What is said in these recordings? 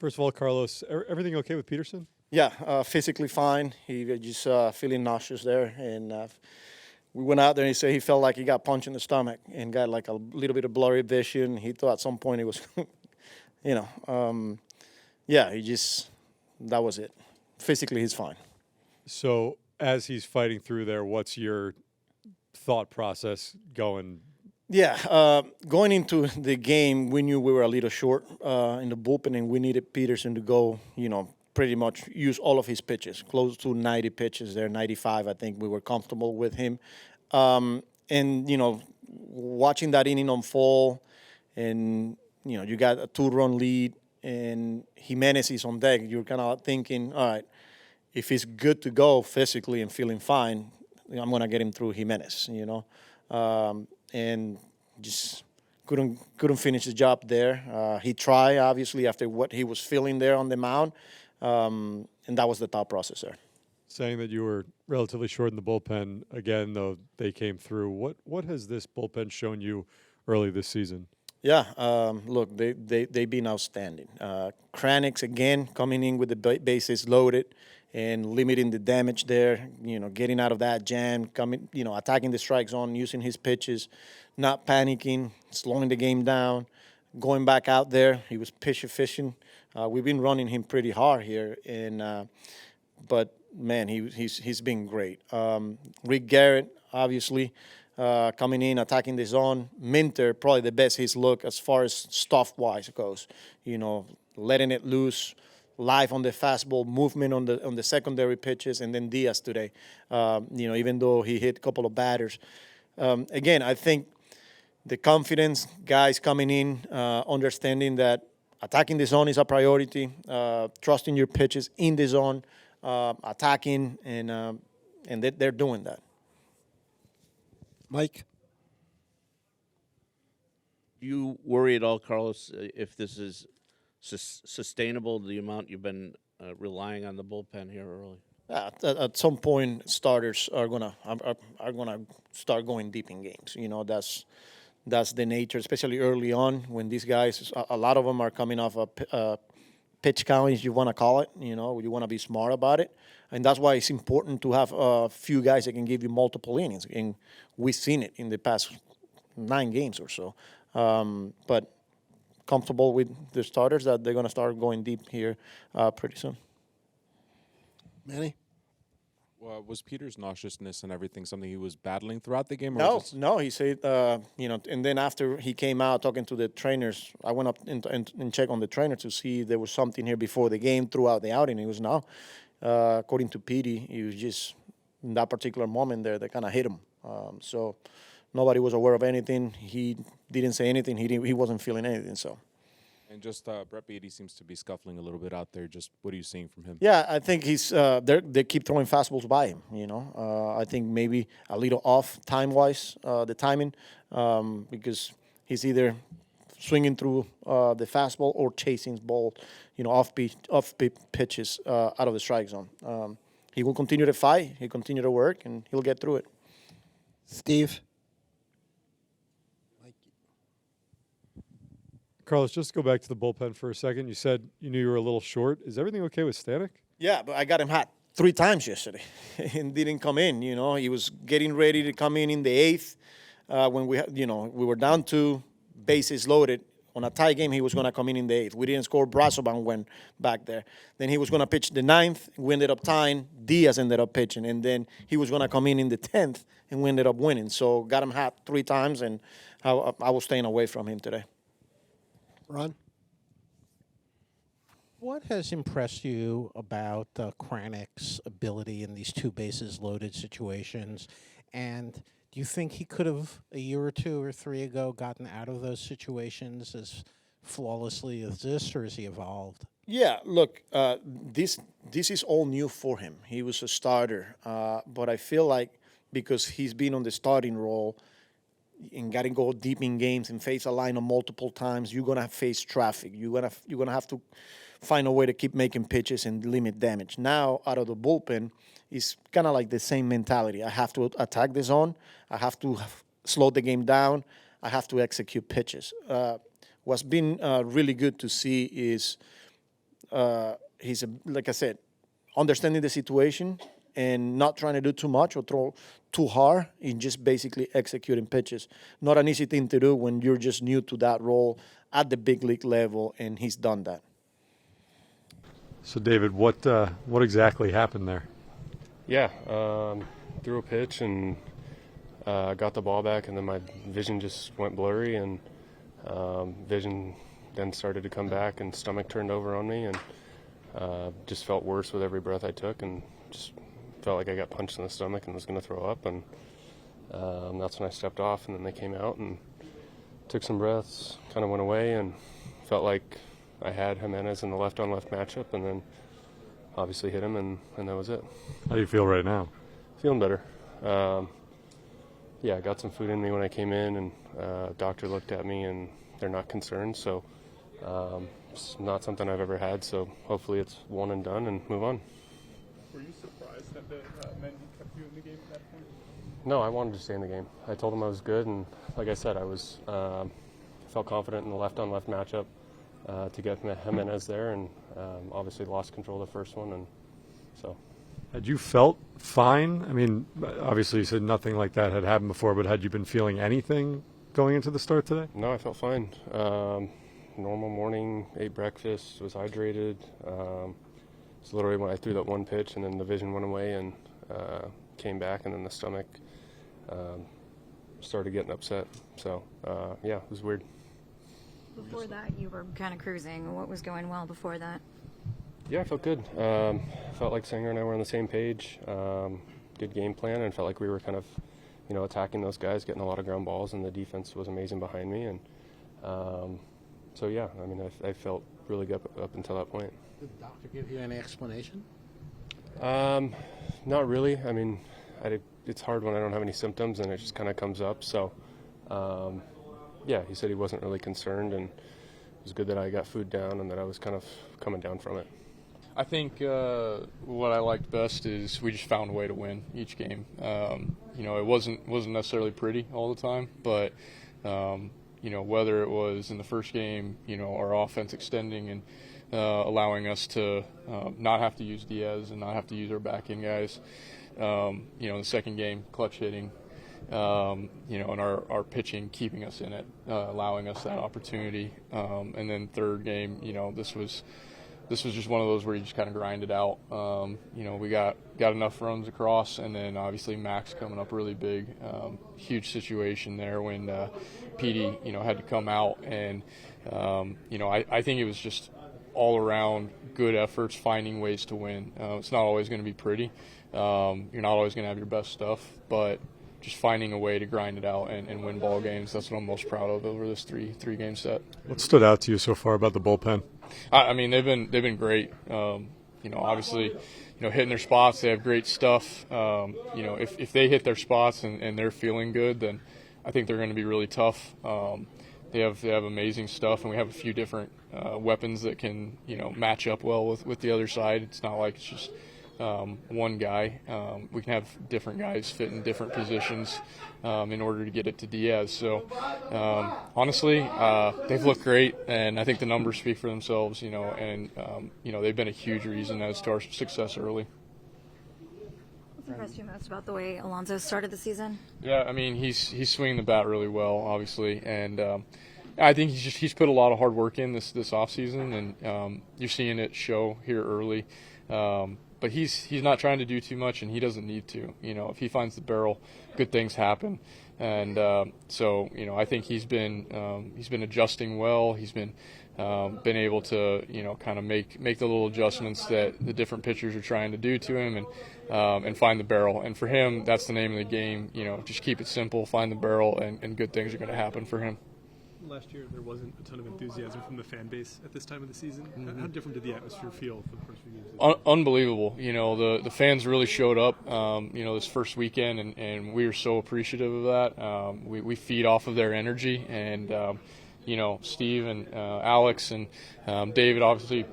First of all, Carlos, everything okay with Peterson? Yeah, physically fine. He just feeling nauseous there, and we went out there and he said he felt like he got punched in the stomach and got like a little bit of blurry vision. He thought at some point it was, yeah, that was it. Physically, he's fine. So as he's fighting through there, what's your thought process going? Yeah, going into the game, we knew we were a little short in the bullpen, and we needed Peterson to go, pretty much use all of his pitches, close to 90 pitches there, 95. I think we were comfortable with him. And, watching that inning unfold, and, you got a 2-run lead, and Jimenez is on deck, you're kind of thinking, all right, if he's good to go physically and feeling fine, I'm going to get him through Jimenez, and just couldn't finish the job there. He tried, obviously, after what he was feeling there on the mound, and that was the thought process there. Saying that you were relatively short in the bullpen, again, though they came through. What has this bullpen shown you early this season? Yeah, look, they've been outstanding. Cranic, again, coming in with the bases loaded and limiting the damage there, getting out of that jam, attacking the strike zone, using his pitches, not panicking, slowing the game down, going back out there. He was pitch efficient. We've been running him pretty hard here, but man, he's been great. Rick Garrett, obviously, coming in, attacking the zone. Minter, probably the best he's looked as far as stuff-wise goes. Letting it loose, live on the fastball, movement on the secondary pitches, and then Diaz today. Even though he hit a couple of batters. Again, I think the confidence, guys coming in, understanding that attacking the zone is a priority, trusting your pitches in the zone, attacking, and they're doing that. Mike? Do you worry at all, Carlos, if this is sustainable, the amount you've been relying on the bullpen here early? At some point, starters are gonna start going deep in games. That's the nature, especially early on when these guys, a lot of them are coming off a pitch count, if you want to call it. You want to be smart about it, and that's why it's important to have a few guys that can give you multiple innings. And we've seen it in the past 9 games or so. But comfortable with the starters that they're going to start going deep here pretty soon. Manny? Was Peter's nauseousness and everything something he was battling throughout the game? No, he said, and then after he came out talking to the trainers, I went up and checked on the trainer to see if there was something here before the game throughout the outing. He was no. According to Petey, he was just in that particular moment there that kind of hit him. So nobody was aware of anything. He didn't say anything. He wasn't feeling anything, so. And just Brett Beatty seems to be scuffling a little bit out there. Just what are you seeing from him? Yeah, I think he's they keep throwing fastballs by him. I think maybe a little off time-wise, the timing, because he's either swinging through the fastball or chasing ball, off pitches out of the strike zone. He will continue to fight. He'll continue to work, and he'll get through it. Steve? Carlos, just to go back to the bullpen for a second. You said you knew you were a little short. Is everything okay with Stanek? Yeah, but I got him hot 3 times yesterday and didn't come in. He was getting ready to come in the 8th when we were down 2, bases loaded. On a tie game, he was going to come in the 8th. We didn't score. Brazoban went back there. Then he was going to pitch the 9th. We ended up tying. Diaz ended up pitching. And then he was going to come in the 10th, and we ended up winning. So got him hot 3 times, and I was staying away from him today. Ron? What has impressed you about Cranic's ability in these 2 bases loaded situations? And do you think he could have, a year or 2 or 3 ago, gotten out of those situations as flawlessly as this, or has he evolved? Yeah, look, this is all new for him. He was a starter, but I feel like because he's been on the starting role and got to go deep in games and face a lineup multiple times, you're gonna face traffic. You're gonna have to find a way to keep making pitches and limit damage. Now, out of the bullpen, it's kind of like the same mentality. I have to attack the zone. I have to slow the game down. I have to execute pitches. What's been really good to see is he's like I said, understanding the situation and not trying to do too much or throw too hard and just basically executing pitches. Not an easy thing to do when you're just new to that role at the big league level, and he's done that. So, David, what exactly happened there? Yeah, threw a pitch and got the ball back, and then my vision just went blurry, and vision then started to come back, and stomach turned over on me, and just felt worse with every breath I took, and just felt like I got punched in the stomach and was going to throw up, and that's when I stepped off, and then they came out and took some breaths, kind of went away, and felt like I had Jimenez in the left-on-left matchup, and then obviously hit him, and that was it. How do you feel right now? Feeling better. Yeah, I got some food in me when I came in, and doctor looked at me, and they're not concerned, so it's not something I've ever had, so hopefully it's one and done and move on. Were you surprised that the Mendy kept you in the game at that point? No, I wanted to stay in the game. I told him I was good, and like I said, I was felt confident in the left-on-left matchup to get Jimenez there, and obviously lost control of the first one, and so. Had you felt fine? I mean, obviously you said nothing like that had happened before, but had you been feeling anything going into the start today? No, I felt fine. Normal morning, ate breakfast, was hydrated. It's literally when I threw that one pitch, and then the vision went away and came back, and then the stomach started getting upset. So, yeah, it was weird. Before that, you were kind of cruising. What was going well before that? Yeah, I felt good. Felt like Sanger and I were on the same page. Good game plan, and felt like we were kind of, attacking those guys, getting a lot of ground balls, and the defense was amazing behind me. And so, yeah, I mean, I felt really good up until that point. Did the doctor give you any explanation? Not really. I mean, it's hard when I don't have any symptoms, and it just kind of comes up. So, yeah, he said he wasn't really concerned, and it was good that I got food down and that I was kind of coming down from it. I think what I liked best is we just found a way to win each game. It wasn't necessarily pretty all the time, but whether it was in the first game, our offense extending and allowing us to not have to use Diaz and not have to use our back end guys. The second game, clutch hitting. And our pitching keeping us in it, allowing us that opportunity. And then third game, this was just one of those where you just kind of grind it out. We got enough runs across, and then obviously Max coming up really big, huge situation there when Petey, had to come out, and I think it was just all around good efforts, finding ways to win. It's not always going to be pretty. You're not always going to have your best stuff, but just finding a way to grind it out and win ball games. That's what I'm most proud of over this three game set. What stood out to you so far about the bullpen? I mean, they've been great. Obviously, hitting their spots. They have great stuff. If they hit their spots and they're feeling good, then I think they're going to be really tough. They have amazing stuff, and we have a few different weapons that can match up well with the other side. It's not like it's just one guy. We can have different guys fit in different positions in order to get it to Diaz. So honestly, they've looked great, and I think the numbers speak for themselves. They've been a huge reason as to our success early. What's impressed you most about the way Alonso started the season? Yeah, I mean he's swinging the bat really well, obviously, and I think he's put a lot of hard work in this offseason, and you're seeing it show here early. But he's not trying to do too much, and he doesn't need to. If he finds the barrel, good things happen. And so I think he's been adjusting well. He's been able to kind of make the little adjustments that the different pitchers are trying to do to him, and find the barrel. And for him, that's the name of the game. Just keep it simple, find the barrel, and good things are going to happen for him. Last year, there wasn't a ton of enthusiasm from the fan base at this time of the season. Mm-hmm. How different did the atmosphere feel for the first few games? Unbelievable. The fans really showed up, this first weekend, and we were so appreciative of that. We feed off of their energy, and, Steve and Alex and David obviously,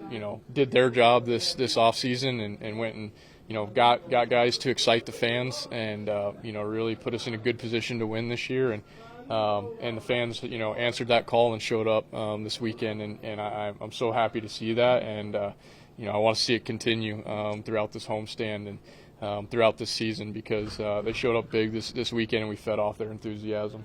did their job this offseason and went and, got guys to excite the fans and, really put us in a good position to win this year. And and the fans, answered that call and showed up this weekend, and I'm so happy to see that, and I want to see it continue throughout this homestand and throughout this season because they showed up big this weekend, and we fed off their enthusiasm.